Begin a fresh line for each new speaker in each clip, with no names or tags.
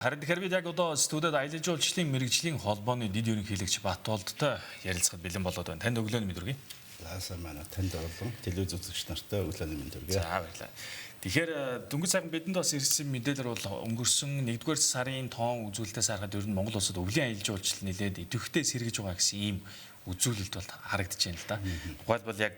Харин тэгэхээр бид яг одоо студид аялал жуулчлалын мэрэгжлийн холбооны дэд ерөнхийлөгч Батболдтой ярилцахад бэлэн болоод байна. Танд өглөөний мэнд хүргэе.
За манай танд болон телевиз үзэгч нартай өглөөний мэнд хүргэе.
За баярлалаа. Тэгэхээр дөнгөж сайхан бидэнд бас ирсэн мэдээлэл бол өнгөрсөн 1-р сарын тоон үзүүлэлтээс харахад ер нь Монгол улсад өвлийн аялал жуулчлал нэлээд идэвхтэй сэргэж байгаа гэсэн ийм үзүүлэлт бол харагдаж байна л да. Тухайлбал яг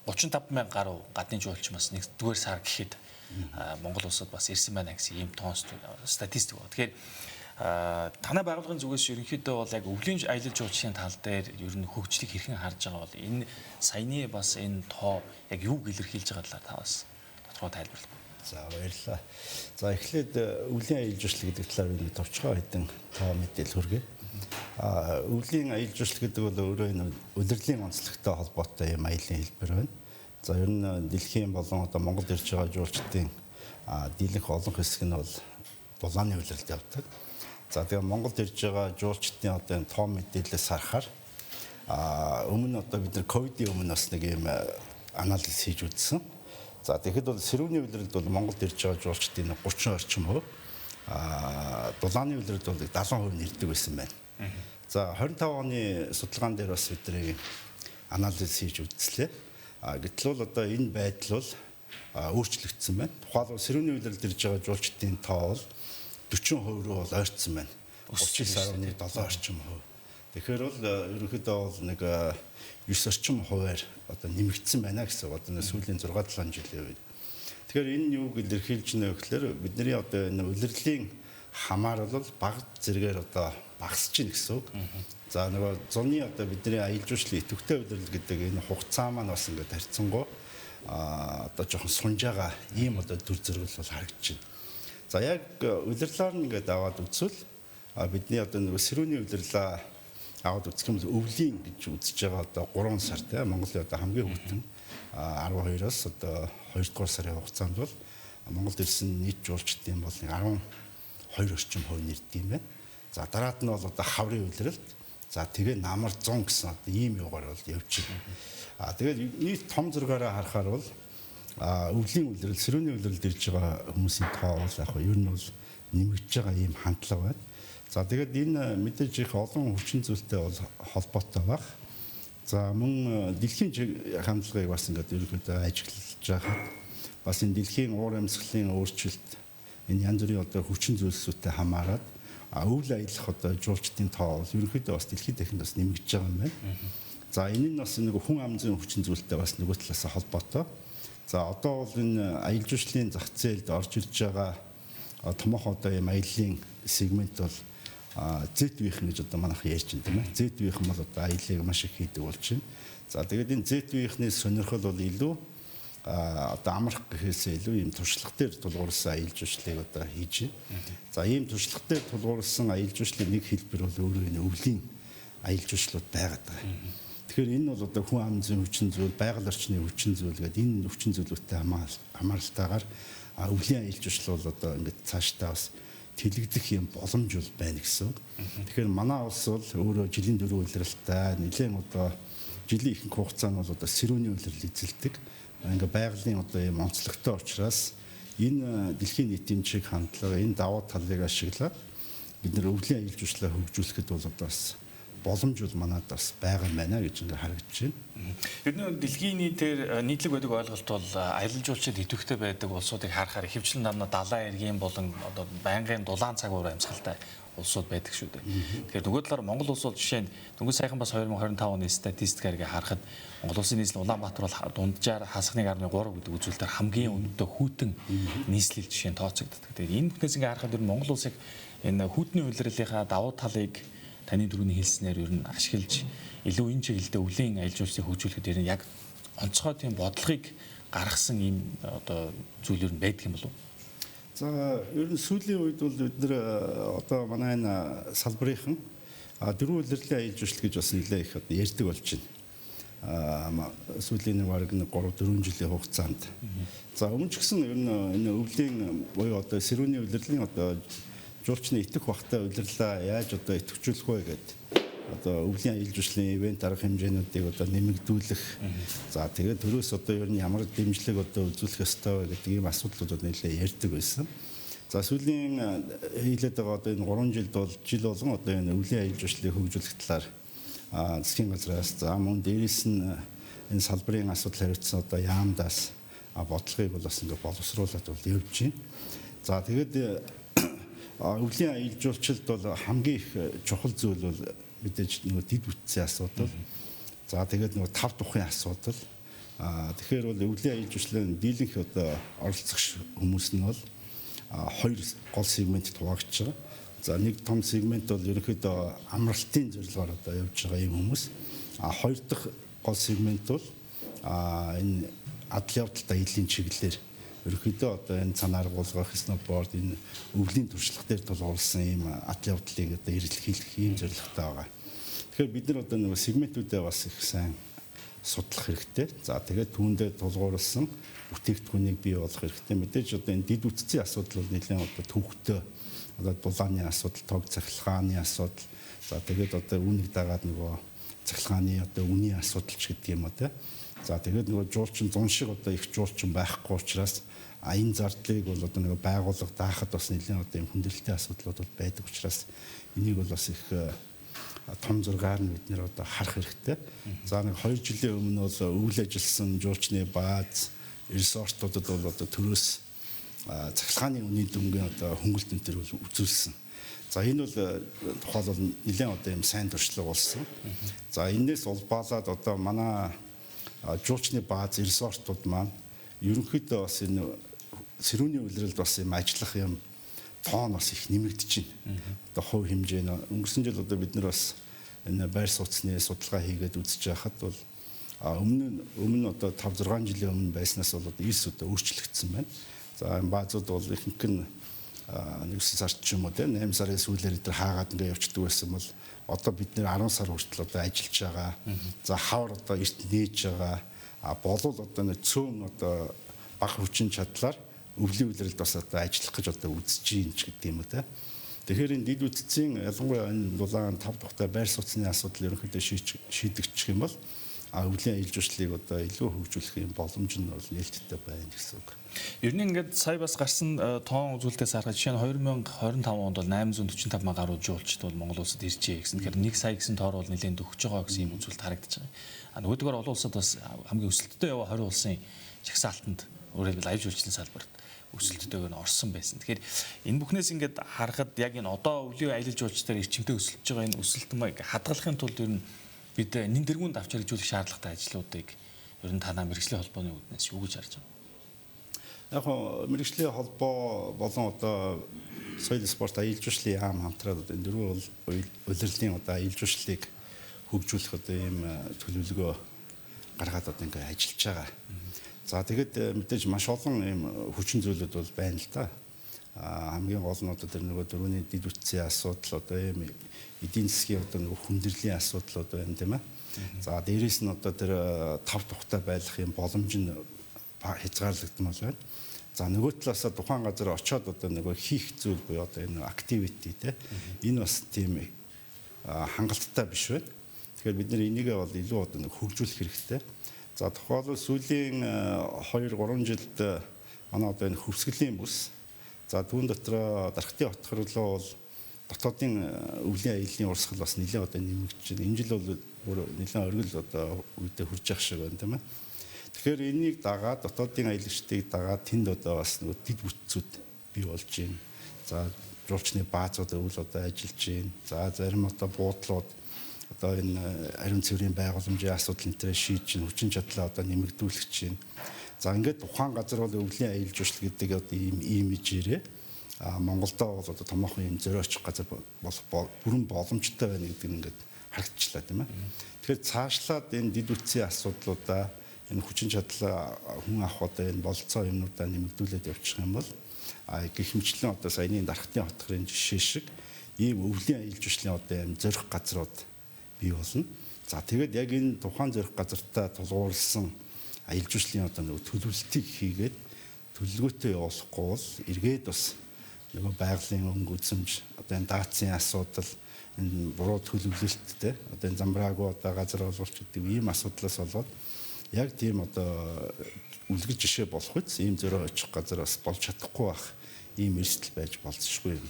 35 мянган гаруй гадны жуулч бас 1-р сар гэхэд Монгол улсад бас ирсэн байна гэсэн ийм тоон статистик байна. Тэгэхээр танай байгууллагын зүгээс ерөнхийдөө бол яг өвлийн аялал жуулчлалын тал дээр ер нь хөгжлийг хэрхэн харж байгаа бол энэ саяны бас энэ тоо яг юуг илэрхийлж байгаа талаар та бас тодорхой тайлбарлах.
За баярлалаа. За эхлээд өвлийн аялал жуулчлал гэдэг талаар би товчхон хэдэн тоо мэдээлэл хүргэе. Өвлийн аялал жуулчлал гэдэг бол өөрөө энэ удирдлагын онцлогтой холбоотой юм аяллаа хэлбэр байна. За ер нь дэлхийн болон одоо Монголд ирж байгаа жуулчдын дийлэнх олон хэсэг нь бол дулааны улиралд явдаг. За тэгээ Монголд ирж байгаа жуулчдын одоо энэ тоо мэдээлэлээс харахаар өмнө одоо бид нар ковидын өмнө бас нэг юм анализ хийж үзсэн. За тэгэхэд бол сэрүүний улиралд бол Монголд ирж байгаа жуулчдын 30 орчим хувь, дулааны улиралд бол 70% нэрдэг байсан байна. За 25 оны судалгаан дээр бас бидний анализ хийж үзлээ. Гэтэл бол одоо энэ байдал бол өөрчлөгдсөн байна. Тухайлбал сэрүүний улиралд ирж байгаа жуулчдын тоо бол 40% рүү бол ойртсон байна. 39.7 орчим хувь. Тэгэхээр бол ерөнхийдөө бол нэг 9 орчим хувиар одоо нэмэгдсэн байна гэсэн үг. Одоо сүүлийн 6-7 жилийн үед. Тэгэхээр энэ юуг илэрхийлж байна вэ гэхээр бидний одоо энэ улирлын хамаарал баг зэрэгээр одоо багасж байна гэсэн үг. За нөгөө зуны одоо бидний аялал жуулчлалын идэвхтэй улирал гэдэг энэ хугацаа маань бас ингээд харьцангуй одоо жоохон сунж байгаа ийм одоо төр зэрэг бол харагдаж байна. За яг улирлаар нь ингээд аваад үзвэл бидний одоо нөгөө сэрүүний улирлаа аваад үзэх юм бол өвлийн гэж үзэж байгаа одоо 3 сартай Монголын одоо хамгийн хүйтэн 12-оос одоо 2-р сарын хугацаанд бол Монголд ирсэн нийт жуулчдын бол нэг 12 орчим хувь нэрдэг юм байна. За дараад нь бол одоо хаврын улиралд за тэгээ намар 100 гэсэн одоо ийм юугаар бол явж байна. Тэгээд нийт том зургаараа харахаар бол өвлийн улирал, сэрүүний улиралд ирж байгаа хүмүүсийн тоо бол яг нь ер нь бол нэмэгдэж байгаа ийм хандлага байна. За тэгээд энэ мэдээж их олон хүчин зүйлтэй бол холбоотой баг. За мөн дэлхийн хандлагыг бас ингээд ерөнхийдөө ажиглаж байгаа. Бас энэ дэлхийн уур амьсгалын өөрчлөлт энэ янз бүрийн одоо хүчин зүйлсүүдтэй хамаарат өвөл аялах одоо жуулчдын тоо бол ерөнхийдөө бас дэлхийн дахинд бас нэмэгдэж байгаа юм байна. За энэ нь бас нэг хүн ам зүйн хүчин зүйлтэй бас нөгөө талаас холбоотой. За одоо бол энэ аялал жуулчлалын зах зээлд орж ирж байгаа томоохон одоо юм аяллаа сегмент бол Z-вийнхэн гэж одоо манайх ярьж байна тийм ээ. Z-вийнхэн бол одоо аяллыг маш их хийдэг болж байна. За тэгээд энэ Z-вийнхний сонирхол бол илүү одоо амрах гэхээсээ илүү ийм туршлага дээр тулгуурсан аялал жуулчлалыг одоо хийж байна. За ийм туршлага дээр тулгуурсан аялал жуулчлалын нэг хэлбэр бол өөрөө энэ өвлийн аялал жуулчлалууд байгаад байгаа. Тэгэхээр энэ бол одоо хүн ам зүйн хүчин зүйл, байгаль орчны хүчин зүйл гэдэг энэ хүчин зүйлүүдтэй хамааралтайгаар өвлийн аялал жуулчлал бол одоо ингээд цаашдаа бас тэлэгдэх юм боломж бол байна гэсэн. Тэгэхээр манай улс бол өөрөө жилийн 4 улиралтай нэлээд одоо жилийн ихэнх хугацаанд бол одоо сэрүүний улирал эзэлдэг. Ингээ байгалийн одоо юм онцлогтой учраас энэ дэлхийн нийтийн чиг хандлага энэ давуу талыг ашиглаад бид нэр өвлийн аялал жуулчлалаа хөгжүүлэхэд бол одоо бас боломж бол манад бас байгаа юм байна гэж ингээ харагдаж байна.
Ер нь дэлхийн нийтээр нийтлэг байдаг ойлголт бол аялал жуулчлалд идэвхтэй байдаг улсуудыг харахаар ихэвчлэн намна далайн эргийн болон одоо байнгын дулаан цаг уур амьсгалтай улсууд байдаг шүү дээ. Тэгэхээр нөгөө талаар Монгол улс бол жишээ нь дөнгөж сайхан бас 2025 оны статистикаар харахад Монгол улсын нийслэл Улаанбаатар бол дунджаар хасах 1.3 гэдэг үзүүлэлтээр хамгийн өндөр хүйтэн нийслэл жишээ нь тооцогддог. Тэгэхээр энэ бүхнээс ингээ харахад Монгол улсыг энэ хүйтний улирлынхаа давуу талыг таны түрүүний хэлснээр ер нь ашиглаж илүү энэ чиглэлдээ өвлийн аялал жуулчлалыг хөгжүүлэхэд ер нь яг онцгой тийм бодлогыг гаргасан ийм одоо зүйл ер нь байдаг юм болов уу?
За ер нь сүүлийн үед бол бид нэр одоо манай энэ салбарынхан дөрвөн улирлын аялал жуулчлал гэж бас нэлээ их одоо ярьдаг болж байна. Сүүлийн нэг бараг 3-4 жилийн хугацаанд. За өмнө ч гэсэн ер нь энэ өвлийн буюу одоо сэрүүний улирлын одоо жуулчны итэх багтай улирлаа яаж одоо идэвхжүүлэх вэ гэдэг одоо өвлийн аялал жуулчлалын ивент арга хэмжээнүүдийг одоо нэмэгдүүлэх. За тэгээд төрөөс одоо ер нь ямар дэмжлэг одоо үзүүлэх ёстой вэ гэдэг ийм асуудлууд нэлээд ярьдаг байсан. За сүүлийн хийлээд байгаа одоо энэ 3 жилд бол жил болгон одоо энэ өвлийн аялал жуулчлалыг хөгжүүлэх талаар засгийн газраас за мөн дээрээс нь энэ салбарын асуудал хариуцсан одоо яамдаас бодлогыг бол бас ингээ боловсруулаад бол явж байна. За тэгээд өвлийн аялал жуулчлалд бол хамгийн их чухал зүйл бол мэдээж нөгөө дэд бүтцийн асуудал. За тэгээд нөгөө тав тухын асуудал. Тэгэхээр бол өвлийн аялал жуулчлалын дийлэнх одоо оролцогч хүмүүс нь бол хоёр гол сегментэд хуваагдж байгаа. За нэг том сегмент бол ерөнхийдөө амралтын зорилгоор одоо явж байгаа юм хүмүүс. Хоёр дахь гол сегмент бол энэ адал явдалтай эдлийн чиглэлээр ерөнхийдөө одоо энэ цанаар гулгах, сноуборд, энэ өвлийн туршлага дээр тулгуурласан ийм адал явдлыг одоо эрэлхийлэх ийм зорилготой байгаа. Тэгэхээр бид нар одоо нэг сегментүүдээ бас их сайн судлах хэрэгтэй. За тэгээд түүндээ тулгуурласан бүтээгдэхүүнийг бий болгох хэрэгтэй. Мэдээж одоо энэ дэд үтцийн асуудал бол нэлээд одоо төвхтөө одоо дулааны асуудал, тог цахилгааны асуудал. За тэгээд одоо үүнийг дагаад нөгөө цахилгааны одоо үнийн асуудал ч гэдэг юм уу те. За тэгээд нөгөө жуулчин зун шиг одоо их жуулчин байхгүй учраас энэ зардлыг бол одоо нөгөө байгууллага даахад бас нэлээд одоо юм хүндрэлтэй асуудлууд бол байдаг учраас энийг бол бас их том зургаар нь бид нэр одоо харах хэрэгтэй. За нэг 2 жилийн өмнө бол үйл ажилласан жуулчны бааз, ресортуудад бол одоо төрөөс цахилгааны үнийн дүнгийн одоо хөнгөлт өнтер бол үзүүлсэн. За энэ бол тухайл бол нэлээд одоо юм сайн туршлага болсон. За энээс улбаалаад одоо манай жуулчны бааз, ресортууд маань ерөнхийдөө бас энэ сэрүүний улиралд бас юм ажиллах юм тоон бас их нэмэгдэж байна. Одоо хувь хэмжээ нь өнгөрсөн жил одоо бид нар бас энэ байр сууцны судалгаа хийгээд үзэж байхад бол өмнө одоо 5-6 жилийн өмнө байснаас бол одоо эрс одоо өөрчлөгдсөн байна. За энэ баазууд бол ихэнх нь 9 сард ч юм уу те 8 сарын сүүлээр дээр хаагаад ингээ явчихдаг байсан бол одоо бид нэр 10 сар хүртэл одоо ажиллаж байгаа. За хавар одоо эрт нээж байгаа. Болов одоо нэг цөөн одоо бага хүчин чадлаар өвлийн улиралд бас одоо ажиллах гэж одоо үзэж юм ч гэдэг юм уу те. Тэгэхээр энэ дэд үтцийн ялангуяа энэ дулаан тав тухтай байр сууцны асуудал ерөнхийдөө шийдэгдчих юм бол өвлийн аялал жуулчлалыг одоо илүү хөгжүүлэх юм боломж нь бол нээлттэй байна гэсэн үг.
Ер нь ингээд сая бас гарсан тоон үзүүлэлтээс харахад жишээ нь 2025 онд бол 845 мянган гаруй жуулчд бол Монгол улсад иржээ гэсэн. Тэгэхээр 1 сая гэсэн тоор бол нэлээд өгч байгаа гэсэн юм үзүүлэлт харагдаж байгаа. Нөгөөдгөр олон улсад бас хамгийн өсөлттэй яваа 20 улсын жагсаалтанд өөрөөр хэлбэл аялал жуулчлалын салбарт өсөлттэйг нь орсон байсан. Тэгэхээр энэ бүхнээс ингээд харахад яг энэ одоо өвлийн аялал жуулчлалаар эрчимтэй өсөлтөж байгаа энэ өсөлтмийг хадгалахын тулд ер нь бид нэн дэргүүнд авч хэрэгжүүлэх шаардлагатай ажлуудыг ер нь танаа мэргэжлийн холбооны үүднээс юу гэж харж байгаа?
Яг нь мэргэжлийн холбоо болон одоо соёл спорт аялал жуулчлалын яам хамтраад одоо энэ дөрвөн улирлын одоо аялал жуулчлалыг хөгжүүлэх одоо ийм төлөвлөгөө гаргаад одоо ингээд ажиллаж байгаа. За тэгээд мэдээж маш олон ийм хүчин зүйлүүд бол байна л да. Хамгийн гол нь одоо тэр нөгөө дөрөвний дэд үтцийн асуудал одоо ийм эдийн засгийн одоо нөгөө хүндрэлийн асуудлууд байна тийм ээ. За дээрээс нь одоо тэр тав тухтай байх юм боломж нь хязгаарлагдмал байна. За нөгөө талаасаа тухайн газар очиод одоо нөгөө хийх зүйл буюу одоо энэ активити те энэ бас тийм хангалттай биш байна. Тэгэхээр бид нэр энийгээ бол илүү одоо нэг хөгжүүлэх хэрэгтэй. За тухайлбал сүүлийн 2-3 жилд манай одоо энэ хөвсгөлийн бүс за түүн дотор дархтын хотхорлоо бол дотоодын өвлийн аяллаа урсгал бас нэлээд одоо нэмэгдэж байна. Энэ жил бол нэлээд оргил одоо үедээ хүрч явах шиг байна тийм ээ. Тэгэхээр энийг дагаад дотоодын аялагчдыг дагаад тэнд одоо бас нөгөө дэд бүтцүүд бий болж байна. За жуулчны баазууд өвөл одоо ажиллаж байна. За зарим одоо буудлууд одоо энэ ариун цэврийн байгууламжийн асуудал энэ шийдэж чинь хүчин чадлаа одоо нэмэгдүүлэх чинь. За ингээд тухайн газар бол өвлийн аялал жуулчлал гэдэг одоо ийм имижээрээ Монголдо бол одоо томоохон юм зөрөөч газар бүрэн боломжтой байна гэдэг нь ингээд харагдчихлаа тийм ээ. Тэгэхээр цаашлаад энэ дэд үтцийн асуудлуудаа энэ хүчин чадлаа хүн авах одоо энэ болцоо юмнуудаа нэмэгдүүлээд явчих юм бол гэх мэтлэн одоо саяны дархтын хотхрын жишээ шиг ийм өвлийн аялал жуулчлалын одоо юм зөрөх газрууд бий болно. За тэгээд яг энэ тухайн зөрөх газартаа тулгуурласан аялал жуулчлалын одоо нэг төлөвлөлтийг хийгээд төлөвлөгөөтэй явуулахгүй бол эргээд бас нөгөө байгалийн өнгө үзэмж одоо энэ даацын асуудал энэ буруу төлөвлөлттэй одоо энэ замбраагүй одоо газар олгуулч гэдэг ийм асуудлаас болоод яг тийм одоо үлгэр жишээ болох үс ийм зөрөө очих газар бас болж чадахгүй байх ийм эрсдэл байж болцсохгүй юм.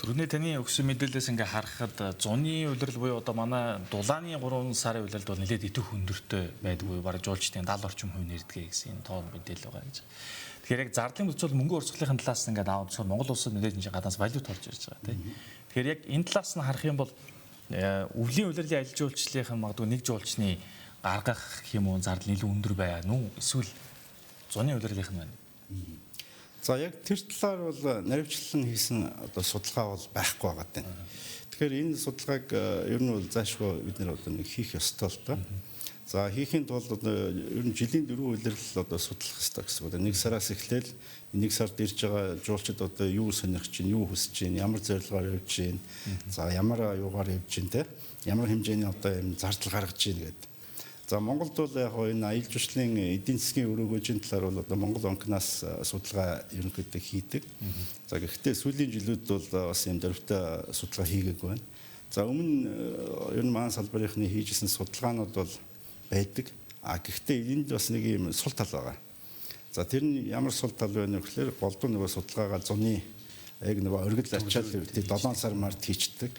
Түрүүний таны өгсөн мэдээлэлээс ингээ харахад зуны улирал буюу одоо манай дулааны 3 сарын улиралд бол нэлээд итэх өндөртэй байдгүй бараг жуулчдын 70 орчим хувь нэрдгээ гэсэн энэ тоо мэдээлэл байгаа гэж. Тэгэхээр яг зарлын бүтцэл мөнгө урсгалын талаас нь ингээ аваад болохоор Монгол улсад нэлээд энэ гадаас валют орж ирж байгаа тийм. Тэгэхээр яг энэ талаас нь харах юм бол өвлийн улирлын аялал жуулчлалын магадгүй нэг жуулчны гаргах гэх юм уу зардал илүү өндөр байна уу? Эсвэл зуны улирлынх нь байна.
За яг тэр талаар бол наривчлан хийсэн одоо судалгаа бол байхгүй байгаа тань. Тэгэхээр энэ судалгааг ер нь бол заашгүй бид нэр одоо нэг хийх ёстой л доо. За хийхийн тулд одоо ер нь жилийн 4 улирал одоо судлах ёстой гэсэн үг. Нэг сараас эхлээл нэг сард ирж байгаа жуулчид одоо юу сонирхож чинь, юу хүсэж чинь, ямар зорилгоор явж чинь, за ямар аюугаар явж чинь те, ямар хэмжээний одоо юм зардал гаргаж чинь гэдэг. За Монголд бол яг энэ аялал жуулчлалын эдийн засгийн өрөөгөөжийн талаар бол одоо Монгол банкнаас судалгаа ерөнхийдөө хийдэг. За гэхдээ сүүлийн жилүүд бол бас юм дөрвтэй судалгаа хийгээгүй байна. За өмнө ер нь маань салбарынхны хийжсэн судалгаанууд бол байдаг. Гэхдээ энд бас нэг юм сул тал байгаа. За тэр нь ямар сул тал вэ гэхээр голдуу нөгөө судалгаагаа зуны яг нөгөө оргил ачаал 7 сар март хийчдэг.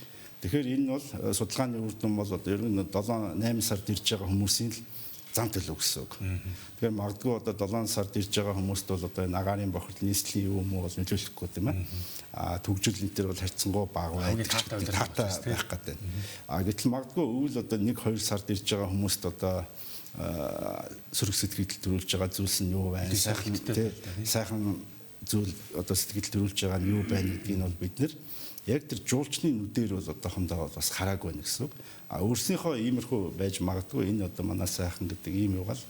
Тэгэхээр энэ бол судалгааны үр дүн бол одоо ер нь 7-8 сард ирж байгаа хүмүүсийн л зам төлөв гэсэн үг. Тэгэхээр магадгүй одоо 7 сард ирж байгаа хүмүүст бол одоо энэ агаарын бохирдол нийслэлийн юу юм уу бол нөлөөлөхгүй тийм ээ. Төгжил энэ төр бол харьцангуй бага байдаг. Таатай байх гэдэг. Гэтэл магадгүй өвөл одоо 1-2 сард ирж байгаа хүмүүст одоо сөрөг сэтгэл төрүүлж байгаа зүйлс нь юу байна? Сайхан зүйл одоо сэтгэл төрүүлж байгаа нь юу байна гэдгийг нь бол бид нэр яг тэр жуулчны нүдээр бол одоохондоо бас хараагүй байна гэсэн үг. Өөрснийхөө иймэрхүү байж магадгүй энэ одоо манай сайхан гэдэг ийм юу гал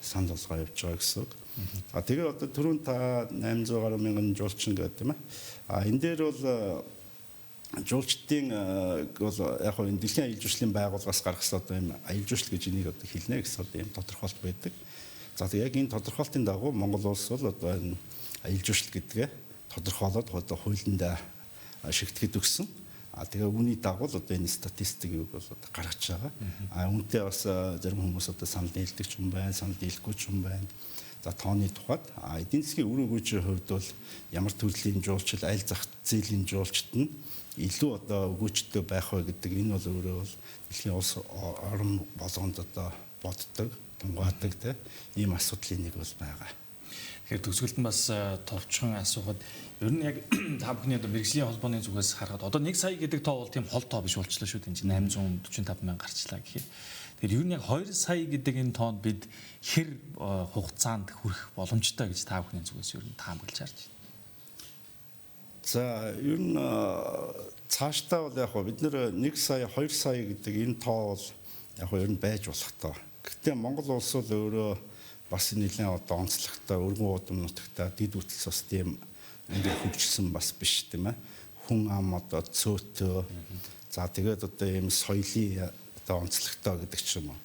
санд толгой явж байгаа гэсэн үг. Тэгээ одоо түрүүн та 800 гаруй мянган жуулчин гэдэг тийм ээ. Энэ дээр бол жуулчдын бол яг энэ дэлхийн аялал жуулчлалын байгууллагаас гаргасан одоо ийм аялал жуулчлал гэж энийг одоо хэлнэ гэсэн одоо ийм тодорхойлт байдаг. За яг энэ тодорхойлтын дагуу Монгол улс бол одоо энэ аялал жуулчлал гэдгээ тодорхойлоод одоо хуулиндаа шигтгэд өгсөн. Тэгээ үүний дагуу одоо энэ статистикийг бол одоо гаргаж байгаа. Үүнтэй бас зарим хүмүүс одоо санал нийлдэг ч юм байна, санал нийлэхгүй ч юм байна. За тооны тухайд эдийн засгийн үр өгөөжийн хувьд бол ямар төрлийн жуулчлал, аль зах зээлийн жуулчид нь илүү одоо өгөөжтэй байх вэ гэдэг энэ бол өөрөө бол дэлхийн улс орн болгонд одоо боддог, тунгаадаг тийм ийм асуудлын нэг бол байгаа.
Тэгэхээр төгсгөлд нь бас товчхон асуухад ер нь яг та бүхний одоо мэрэгжлийн холбооны зүгээс харахад одоо 1 сая гэдэг тоо бол тийм хол тоо биш болчихлоо шүү дээ. 845 мянга гарчлаа гэхээр. Тэгэхээр ер нь яг 2 сая гэдэг энэ тоонд бид хэр хугацаанд хүрэх боломжтой гэж та бүхний зүгээс ер нь таамаглаж харж байна.
За ер нь цаашдаа бол яг бид нэр 1 сая 2 сая гэдэг энэ тоо бол яг ер нь байж болох тоо. Гэхдээ Монгол улс бол өөрөө бас нэлээд одоо онцлогтой өргөн удам нутагта дид үтс бас тийм ингээд хөгжсөн бас биш тийм ээ. Хүн ам одоо цөөтөө. За тэгээд одоо ийм соёлын одоо онцлогтой гэдэг ч юм уу.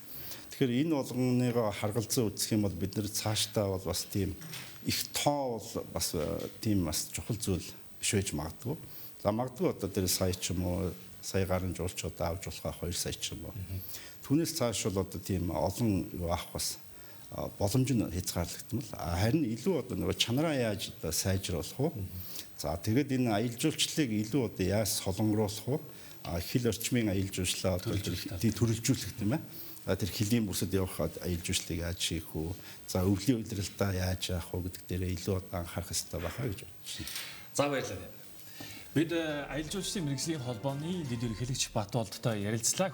Тэгэхээр энэ болгоныгоо харгалзан үзэх юм бол бид нэр цаашдаа бол бас тийм их тоо бол бас тийм бас чухал зүйл биш байж магадгүй. За магадгүй одоо тэр сая ч юм уу сая гарын жуулчууд авч болохоо 2 сая ч юм уу. Түүнээс цааш бол одоо тийм олон юу авах бас боломж нь хязгаарлагдмал. Харин илүү одоо нөгөө чанараа яаж одоо сайжруулах вэ? За тэгээд энэ аялал жуулчлалыг илүү одоо яаж солонгоруулах вэ? Хил орчмын аялал жуулчлалаа одоо төрөлжүүлэх тийм ээ. Тэр хилийн бүсэд явах аялал жуулчлалыг яаж хийх вэ? За өвлийн удирдалтаа яаж яах вэ гэдэг дээрээ илүү анхаарах хэрэгтэй байхаа гэж бодож байна.
За баярлалаа. Бид аялал жуулчлалын мэрэгжлийн холбооны лид ерөнхийлөгч Бат болдтой ярилцлаа.